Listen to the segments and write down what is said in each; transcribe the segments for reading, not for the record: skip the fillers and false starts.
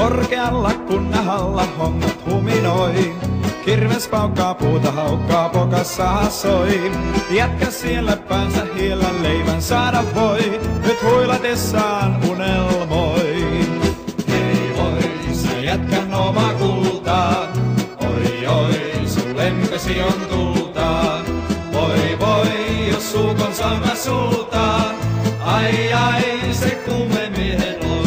Korkealla kun nahalla hommat huminoi. Kirves paukkaa puuta haukkaa pokassa soi. Jätkä siellä päänsä hiellä leivän saada voi. Nyt huilatessaan unelmoi. Hei voi, sä jätkän oma kultaa. Oi oi, sun lempesi on tultaa. Voi voi, jos suukonsa mä sultaa. Ai ai, se kumme miehen loi.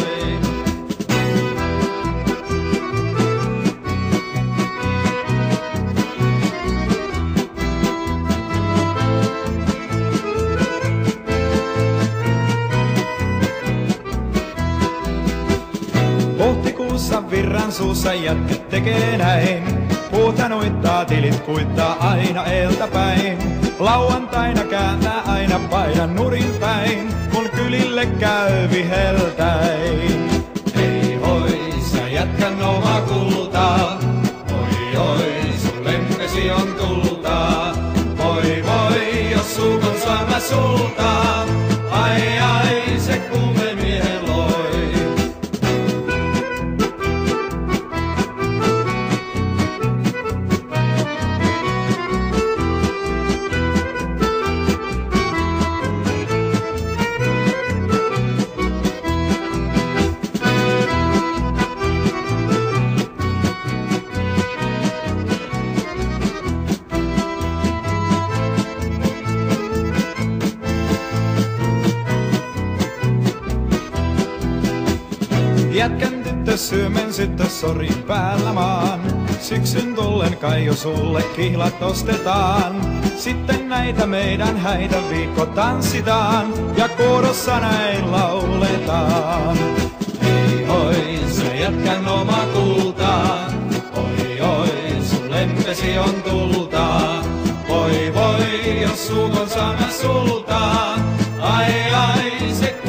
Huhtikuussa virran suussa jätket tekee näin. Puuta nuittaa, tilit kuittaa aina eeltäpäin. Lauantaina kääntää aina paidan nurin päin, kun kylille käy viheltäin. Hei voi, sä jätkän oma kultaa. Oi oi, sun lempesi on tultaa. Voi voi, jos suukonsa mä sultaa. Ai ai, se kumme miehen loi. Jätkän tyttö syömen syttö sorin päällä maan. Syksyn tullen kai jo sulle kihlat ostetaan. Sitten näitä meidän häitä viikko tanssitaan ja kuorossa näin lauletaan. Hei oi, se jätkän oma kultaa. Oi oi, sun lempesi on tultaa. Voi voi, jos suukonsa mä sultaa. Ai ai, se